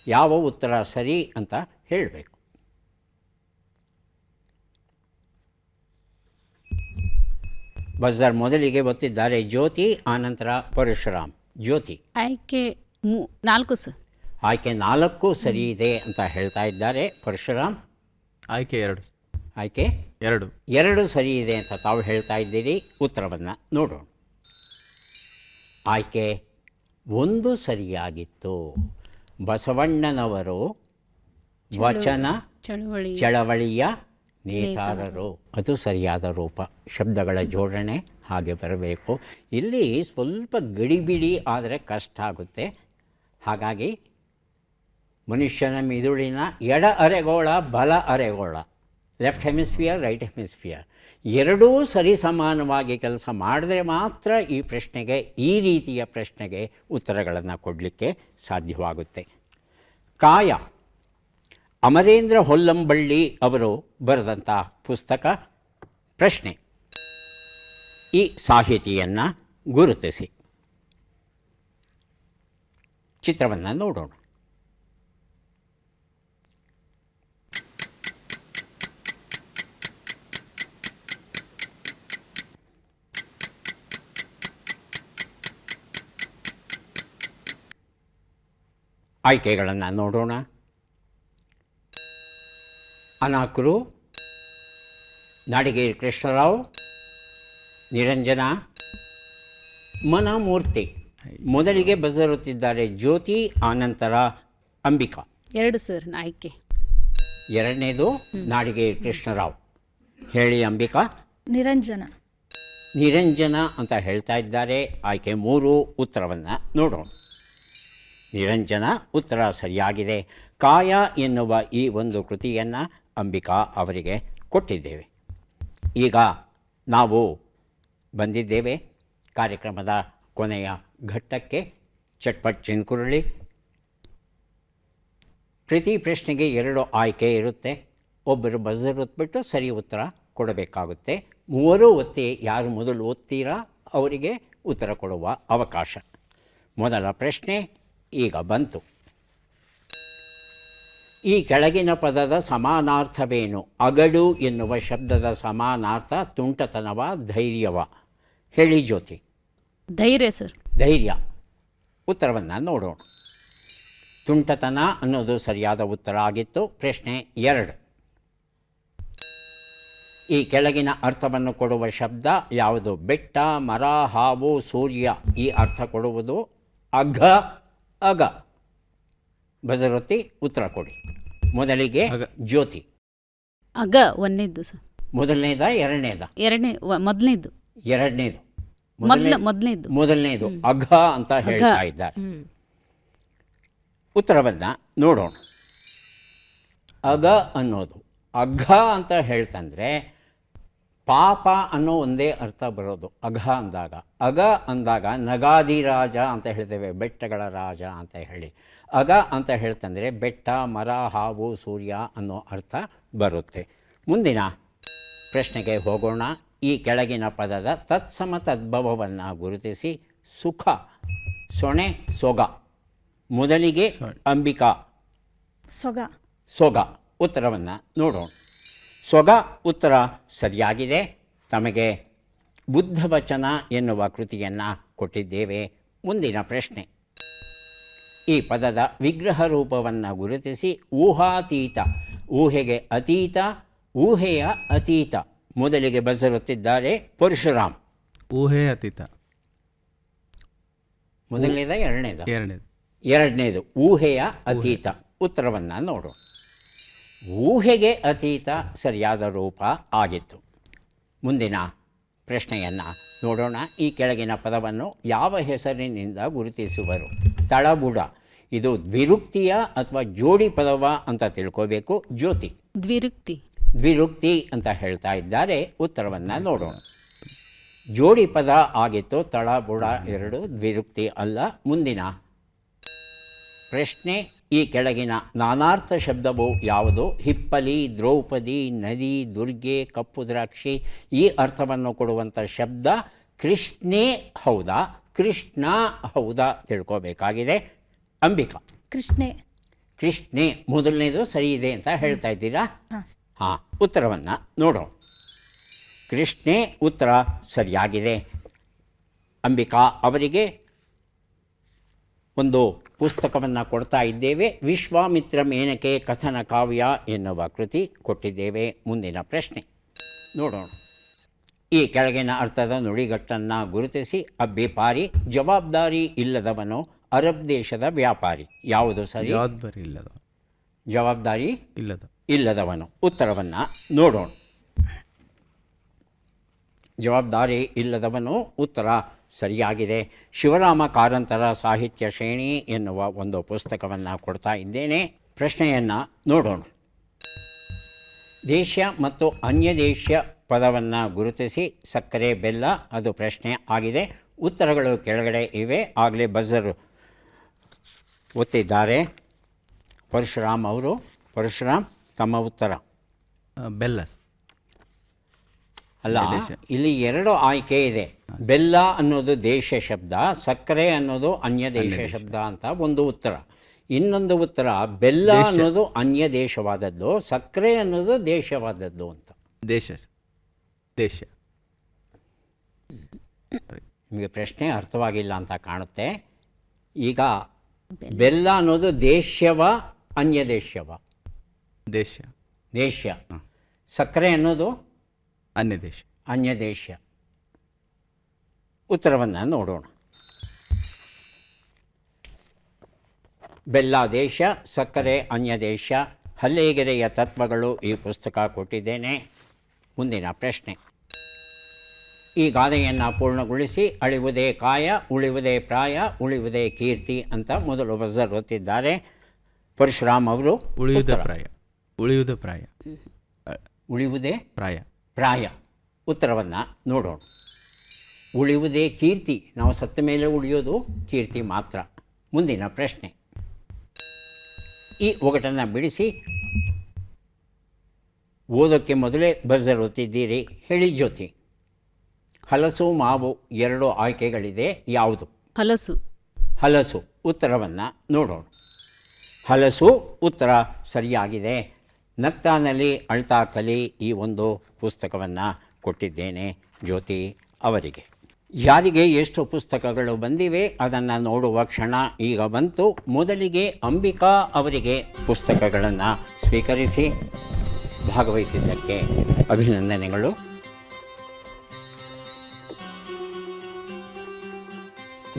ಯಾವ ಉತ್ತರ ಸರಿ ಅಂತ ಹೇಳಬೇಕು. ಬಜಾರ್ ಮೊದಲಿಗೆ ಒತ್ತಿದ್ದಾರೆ ಜ್ಯೋತಿ, ಆನಂತರ ಪರಶುರಾಮ್. ಜ್ಯೋತಿ ಆಯ್ಕೆ 4 ಸರ್. ಆಯ್ಕೆ 4 ಸರಿ ಇದೆ ಅಂತ ಹೇಳ್ತಾ ಇದ್ದಾರೆ. ಪರಶುರಾಮ್ ಆಯ್ಕೆ 2. ಆಯ್ಕೆ 2 ಸರಿ ಇದೆ ಅಂತ ತಾವು ಹೇಳ್ತಾ ಇದ್ದೀರಿ. ಉತ್ತರವನ್ನು ನೋಡೋಣ. ಆಯ್ಕೆ 1 ಸರಿಯಾಗಿತ್ತು. ಬಸವಣ್ಣನವರು ವಚನ ಚಳವಳಿಯ ನೇತಾರರು, ಅದು ಸರಿಯಾದ ರೂಪ. ಶಬ್ದಗಳ ಜೋಡಣೆ ಹಾಗೆ ಬರಬೇಕು. ಇಲ್ಲಿ ಸ್ವಲ್ಪ ಗಡಿಬಿಡಿ ಆದರೆ ಕಷ್ಟ ಆಗುತ್ತೆ. ಹಾಗಾಗಿ ಮನುಷ್ಯನ ಮಿದುಳಿನ ಎಡ ಅರೆಗೋಳ, ಬಲ ಅರೆಗೋಳ, ಲೆಫ್ಟ್ ಹೆಮಿಸ್ಫಿಯರ್, ರೈಟ್ ಹೆಮಿಸ್ಫಿಯರ್ ಎರಡೂ ಸರಿ ಸಮಾನವಾಗಿ ಕೆಲಸ ಮಾಡಿದ್ರೆ ಮಾತ್ರ ಈ ಪ್ರಶ್ನೆಗೆ, ಈ ರೀತಿಯ ಪ್ರಶ್ನೆಗೆ ಉತ್ತರಗಳನ್ನು ಕೊಡಲಿಕ್ಕೆ ಸಾಧ್ಯವಾಗುತ್ತೆ. ಕಾಯ ಅಮರೇಂದ್ರ ಹೊಲ್ಲಂಬಳ್ಳಿ ಅವರು ಬರೆದಂಥ ಪುಸ್ತಕ. ಪ್ರಶ್ನೆ: ಈ ಸಾಹಿತಿಯನ್ನು ಗುರುತಿಸಿ. ಚಿತ್ರವನ್ನು ನೋಡೋಣ. ಆಯ್ಕೆಗಳನ್ನು ನೋಡೋಣ. ಅನಾಕರು, ನಾಡಿಗೇರಿ ಕೃಷ್ಣರಾವ್, ನಿರಂಜನ, ಮನಮೂರ್ತಿ. ಮೊದಲಿಗೆ ಬಜರುತ್ತಿದ್ದಾರೆ ಜ್ಯೋತಿ, ಆನಂತರ ಅಂಬಿಕಾ. 2 ಸರ್ ಆಯ್ಕೆ. 2ನೇದು ನಾಡಿಗೇರಿ ಕೃಷ್ಣರಾವ್. ಹೇಳಿ ಅಂಬಿಕಾ. ನಿರಂಜನ ಅಂತ ಹೇಳ್ತಾ ಇದ್ದಾರೆ. ಆಯ್ಕೆ 3. ಉತ್ತರವನ್ನು ನೋಡೋಣ. ನಿರಂಜನ ಉತ್ತರ ಸರಿಯಾಗಿದೆ. ಕಾಯ ಎನ್ನುವ ಈ ಒಂದು ಕೃತಿಯನ್ನು ಅಂಬಿಕಾ ಅವರಿಗೆ ಕೊಟ್ಟಿದ್ದೇವೆ. ಈಗ ನಾವು ಬಂದಿದ್ದೇವೆ ಕಾರ್ಯಕ್ರಮದ ಕೊನೆಯ ಘಟ್ಟಕ್ಕೆ. ಚಟ್ಪಟ್ ಚಿನ್ಕುರುಳಿ. ಪ್ರತಿ ಪ್ರಶ್ನೆಗೆ 2 ಆಯ್ಕೆ ಇರುತ್ತೆ. ಒಬ್ಬರು ಬಜರ್ ಒತ್ಬಿಟ್ಟು ಸರಿ ಉತ್ತರ ಕೊಡಬೇಕಾಗುತ್ತೆ. 3 ಒತ್ತಿ ಯಾರು ಮೊದಲು ಓದ್ತೀರಾ ಅವರಿಗೆ ಉತ್ತರ ಕೊಡುವ ಅವಕಾಶ. ಮೊದಲ ಪ್ರಶ್ನೆ ಈಗ ಬಂತು. ಈ ಕೆಳಗಿನ ಪದದ ಸಮಾನಾರ್ಥವೇನು? ಅಗಡು ಎನ್ನುವ ಶಬ್ದದ ಸಮಾನಾರ್ಥ ತುಂಟತನವ, ಧೈರ್ಯವ? ಹೇಳಿ ಜ್ಯೋತಿ. ಧೈರ್ಯ ಸರ್. ಧೈರ್ಯ. ಉತ್ತರವನ್ನು ನೋಡೋಣ. ತುಂಟತನ ಅನ್ನೋದು ಸರಿಯಾದ ಉತ್ತರ ಆಗಿತ್ತು. ಪ್ರಶ್ನೆ 2. ಈ ಕೆಳಗಿನ ಅರ್ಥವನ್ನು ಕೊಡುವ ಶಬ್ದ ಯಾವುದು? ಬೆಟ್ಟ, ಮರ, ಹಾವು, ಸೂರ್ಯ. ಈ ಅರ್ಥ ಕೊಡುವುದು ಅಗ. ಬಜರೊತ್ತಿ ಉತ್ತರ ಕೊಡಿ. ಮೊದಲಿಗೆ ಜ್ಯೋತಿ. ಅಗ 1ನೇದ್ದು ಸರ್. ಮೊದಲನೇದ ಎರಡನೇದ? ಮೊದಲನೇದು. ಎರಡನೇದು. ಮೊದಲನೇದು. ಮೊದಲನೇದು ಅಘ ಅಂತ ಹೇಳ್ತಾ ಇದ್ದಾರೆ. ಉತ್ತರವನ್ನು ನೋಡೋಣ. ಅಘ ಅನ್ನೋದು, ಅಘ ಅಂತ ಹೇಳ್ತಂದರೆ ಪಾಪ ಅನ್ನೋ ಒಂದೇ ಅರ್ಥ ಬರೋದು ಅಘ ಅಂದಾಗ. ಅಘ ಅಂದಾಗ ನಗಾದಿರಾಜ ಅಂತ ಹೇಳ್ತೇವೆ, ಬೆಟ್ಟಗಳ ರಾಜ ಅಂತ ಹೇಳಿ. ಅಘ ಅಂತ ಹೇಳ್ತಂದರೆ ಬೆಟ್ಟ, ಮರ, ಹಾವು, ಸೂರ್ಯ ಅನ್ನೋ ಅರ್ಥ ಬರುತ್ತೆ. ಮುಂದಿನ ಪ್ರಶ್ನೆಗೆ ಹೋಗೋಣ. ಈ ಕೆಳಗಿನ ಪದದ ತತ್ಸಮ ತದ್ಭವವನ್ನು ಗುರುತಿಸಿ. ಸುಖ, ಸೊಣೆ, ಸೊಗ. ಮೊದಲಿಗೆ ಅಂಬಿಕಾ, ಸೊಗ. ಸೊಗ. ಉತ್ತರವನ್ನು ನೋಡೋಣ. ಸೊಗ ಉತ್ತರ ಸರಿಯಾಗಿದೆ. ತಮಗೆ ಬುದ್ಧವಚನ ಎನ್ನುವ ಕೃತಿಯನ್ನು ಕೊಟ್ಟಿದ್ದೇವೆ. ಮುಂದಿನ ಪ್ರಶ್ನೆ. ಈ ಪದದ ವಿಗ್ರಹ ರೂಪವನ್ನು ಗುರುತಿಸಿ. ಊಹಾತೀತ, ಊಹೆಗೆ ಅತೀತ, ಊಹೆಯ ಅತೀತ. ಮೊದಲಿಗೆ ಬಸರುತ್ತಿದ್ದಾರೆ ಪರಶುರಾಮ್. ಊಹೆ ಅತೀತ. ಮೊದಲನೇದ ಎರಡನೇದ? ಎರಡನೇದು. ಎರಡನೇದು ಊಹೆಯ ಅತೀತ. ಉತ್ತರವನ್ನು ನೋಡು. ಊಹೆಗೆ ಅತೀತ ಸರಿಯಾದ ರೂಪ ಆಗಿತ್ತು. ಮುಂದಿನ ಪ್ರಶ್ನೆಯನ್ನು ನೋಡೋಣ. ಈ ಕೆಳಗಿನ ಪದವನ್ನು ಯಾವ ಹೆಸರಿನಿಂದ ಗುರುತಿಸುವರು? ತಳಬುಡ. ಇದು ದ್ವಿರುಕ್ತಿಯ ಅಥವಾ ಜೋಡಿ ಪದವ ಅಂತ ತಿಳ್ಕೋಬೇಕು. ಜ್ಯೋತಿ. ದ್ವಿರುಕ್ತಿ. ದ್ವಿರುಕ್ತಿ ಅಂತ ಹೇಳ್ತಾ ಇದ್ದಾರೆ. ಉತ್ತರವನ್ನು ನೋಡೋಣ. ಜೋಡಿ ಪದ ಆಗಿತ್ತು, ತಳಬುಡ ಎರಡು, ದ್ವಿರುಕ್ತಿ ಅಲ್ಲ. ಮುಂದಿನ ಪ್ರಶ್ನೆ. ಈ ಕೆಳಗಿನ ನಾನಾರ್ಥ ಶಬ್ದವು ಯಾವುದು? ಹಿಪ್ಪಲಿ, ದ್ರೌಪದಿ, ನದಿ, ದುರ್ಗೆ, ಕಪ್ಪು ದ್ರಾಕ್ಷಿ. ಈ ಅರ್ಥವನ್ನು ಕೊಡುವಂಥ ಶಬ್ದ ಕೃಷ್ಣೇ ಹೌದಾ, ಕೃಷ್ಣ ಹೌದಾ ತಿಳ್ಕೋಬೇಕಾಗಿದೆ. ಅಂಬಿಕಾ. ಕೃಷ್ಣೆ. ಕೃಷ್ಣೆ ಮೊದಲನೇದು ಸರಿ ಇದೆ ಅಂತ ಹೇಳ್ತಾ ಇದ್ದೀರಾ? ಹಾಂ, ಉತ್ತರವನ್ನು ನೋಡೋಣ. ಕೃಷ್ಣೆ ಉತ್ತರ ಸರಿಯಾಗಿದೆ. ಅಂಬಿಕಾ ಅವರಿಗೆ ಒಂದು ಪುಸ್ತಕವನ್ನು ಕೊಡ್ತಾ ಇದ್ದೇವೆ. ವಿಶ್ವಾಮಿತ್ರ ಮೇನಕೆ ಕಥನ ಕಾವ್ಯ ಎನ್ನುವ ಕೃತಿ ಕೊಟ್ಟಿದ್ದೇವೆ. ಮುಂದಿನ ಪ್ರಶ್ನೆ ನೋಡೋಣ. ಈ ಕೆಳಗಿನ ಅರ್ಥದ ನುಡಿಗಟ್ಟನ್ನು ಗುರುತಿಸಿ. ಅಬ್ಬಿಪಾರಿ, ಜವಾಬ್ದಾರಿ ಇಲ್ಲದವನು, ಅರಬ್ ದೇಶದ ವ್ಯಾಪಾರಿ. ಯಾವುದು ಸರಿ? ಜವಾಬ್ದಾರಿ ಇಲ್ಲದ. ಜವಾಬ್ದಾರಿ ಇಲ್ಲದವನು. ಉತ್ತರವನ್ನು ನೋಡೋಣ. ಜವಾಬ್ದಾರಿ ಇಲ್ಲದವನು ಉತ್ತರ ಸರಿಯಾಗಿದೆ. ಶಿವರಾಮ ಕಾರಂತರ ಸಾಹಿತ್ಯ ಶ್ರೇಣಿ ಎನ್ನುವ ಒಂದು ಪುಸ್ತಕವನ್ನು ಕೊಡ್ತಾ ಇದ್ದೇನೆ. ಪ್ರಶ್ನೆಯನ್ನು ನೋಡೋಣ. ದೇಶ ಮತ್ತು ಅನ್ಯ ದೇಶ ಪದವನ್ನು ಗುರುತಿಸಿ. ಸಕ್ಕರೆ, ಬೆಲ್ಲ ಅದು ಪ್ರಶ್ನೆ ಆಗಿದೆ. ಉತ್ತರಗಳು ಕೆಳಗಡೆ ಇವೆ. ಆಗಲೇ ಬಜರ್ ಒತ್ತಿದ್ದಾರೆ ಪರಶುರಾಮ್ ಅವರು. ಪರಶುರಾಮ್, ತಮ್ಮ ಉತ್ತರ? ಬೆಲ್ಲ ಅಲ್ಲ, ಇಲ್ಲಿ ಎರಡು ಆಯ್ಕೆ ಇದೆ. ಬೆಲ್ಲ ಅನ್ನೋದು ದೇಶ ಶಬ್ದ, ಸಕ್ಕರೆ ಅನ್ನೋದು ಅನ್ಯ ದೇಶ ಶಬ್ದ ಅಂತ ಒಂದು ಉತ್ತರ. ಇನ್ನೊಂದು ಉತ್ತರ ಬೆಲ್ಲ ಅನ್ನೋದು ಅನ್ಯ ದೇಶವಾದದ್ದು, ಸಕ್ಕರೆ ಅನ್ನೋದು ದೇಶವಾದದ್ದು ಅಂತ. ದೇಶ. ನಿಮಗೆ ಪ್ರಶ್ನೆ ಅರ್ಥವಾಗಿಲ್ಲ ಅಂತ ಕಾಣುತ್ತೆ. ಈಗ ಬೆಲ್ಲ ಅನ್ನೋದು ದೇಶವ ಅನ್ಯ ದೇಶವ? ದೇಶ. ಸಕ್ಕರೆ ಅನ್ನೋದು ಅನ್ಯ ದೇಶ. ಉತ್ತರವನ್ನು ನೋಡೋಣ. ಬೆಲ್ಲ ದೇಶ, ಸಕ್ಕರೆ ಅನ್ಯ ದೇಶ. ಹಲ್ಲೆಗೆರೆಯ ತತ್ವಗಳು ಈ ಪುಸ್ತಕ ಕೊಟ್ಟಿದ್ದೇನೆ. ಮುಂದಿನ ಪ್ರಶ್ನೆ. ಈ ಗಾದೆಯನ್ನು ಪೂರ್ಣಗೊಳಿಸಿ. ಅಳಿವುದೇ ಕಾಯ, ಉಳಿವುದೇ ಪ್ರಾಯ, ಉಳಿವುದೇ ಕೀರ್ತಿ ಅಂತ ಮೊದಲು ಬಜರ್ ಒತ್ತಿದ್ದಾರೆ ಪರಶುರಾಮ್ ಅವರು. ಉಳಿವುದೇ ಪ್ರಾಯ. ಉತ್ತರವನ್ನು ನೋಡೋಣ. ಉಳಿವುದೇ ಕೀರ್ತಿ. ನಾವು ಸತ್ತ ಮೇಲೆ ಉಳಿಯೋದು ಕೀರ್ತಿ ಮಾತ್ರ. ಮುಂದಿನ ಪ್ರಶ್ನೆ. ಈ ಒಗಟನ್ನು ಬಿಡಿಸಿ. ಓದೋಕ್ಕೆ ಮೊದಲೇ ಬಜರ್ ಒತ್ತಿದ್ದೀರಿ. ಹೇಳಿ ಜ್ಯೋತಿ. ಹಲಸು, ಮಾವು ಎರಡು ಆಯ್ಕೆಗಳಿದೆ. ಯಾವುದು? ಹಲಸು. ಉತ್ತರವನ್ನು ನೋಡೋಣ. ಹಲಸು ಉತ್ತರ ಸರಿಯಾಗಿದೆ. ನಕ್ತಾನಲ್ಲಿ ಅಳ್ತಾ ಕಲಿ ಈ ಒಂದು ಪುಸ್ತಕವನ್ನು ಕೊಟ್ಟಿದ್ದೇನೆ ಜ್ಯೋತಿ ಅವರಿಗೆ. ಯಾರಿಗೆ ಎಷ್ಟು ಪುಸ್ತಕಗಳು ಬಂದಿವೆ ಅದನ್ನು ನೋಡುವ ಕ್ಷಣ ಈಗ ಬಂತು. ಮೊದಲಿಗೆ ಅಂಬಿಕಾ ಅವರಿಗೆ ಪುಸ್ತಕಗಳನ್ನು ಸ್ವೀಕರಿಸಿ. ಭಾಗವಹಿಸಿದ್ದಕ್ಕೆ ಅಭಿನಂದನೆಗಳು.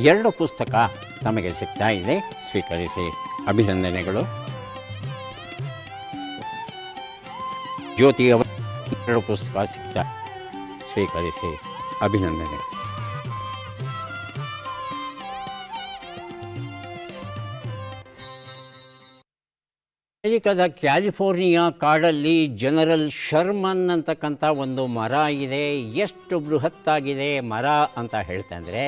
ಎರಡು ಪುಸ್ತಕ ತಮಗೆ ಸಿಗ್ತಾ ಇದೆ, ಸ್ವೀಕರಿಸಿ. ಅಭಿನಂದನೆಗಳು. ಜ್ಯೋತಿ ಅವರು ಎರಡು ಪುಸ್ತಕ ಸಿಗ್ತಾರೆ, ಸ್ವೀಕರಿಸಿ. ಅಭಿನಂದನೆ. ಅಮೆರಿಕದ ಕ್ಯಾಲಿಫೋರ್ನಿಯಾ ಕಾಡಲ್ಲಿ ಜನರಲ್ ಶರ್ಮನ್ ಅಂತಕ್ಕಂಥ ಒಂದು ಮರ ಇದೆ. ಎಷ್ಟು ಬೃಹತ್ತಾಗಿದೆ ಮರ ಅಂತ ಹೇಳ್ತಂದರೆ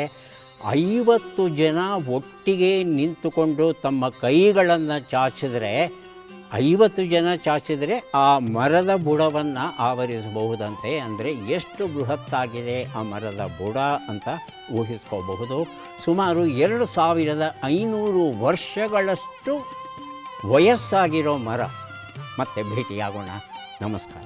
50 ಜನ ಒಟ್ಟಿಗೆ ನಿಂತುಕೊಂಡು ತಮ್ಮ ಕೈಗಳನ್ನು ಚಾಚಿದರೆ, 50 ಜನ ಚಾಚಿದರೆ ಆ ಮರದ ಬುಡವನ್ನು ಆವರಿಸಬಹುದಂತೆ. ಅಂದರೆ ಎಷ್ಟು ಬೃಹತ್ತಾಗಿದೆ ಆ ಮರದ ಬುಡ ಅಂತ ಊಹಿಸ್ಕೋಬಹುದು. ಸುಮಾರು 2500 ವರ್ಷಗಳಷ್ಟು ವಯಸ್ಸಾಗಿರೋ ಮರ. ಮತ್ತೆ ಭೇಟಿಯಾಗೋಣ. ನಮಸ್ಕಾರ.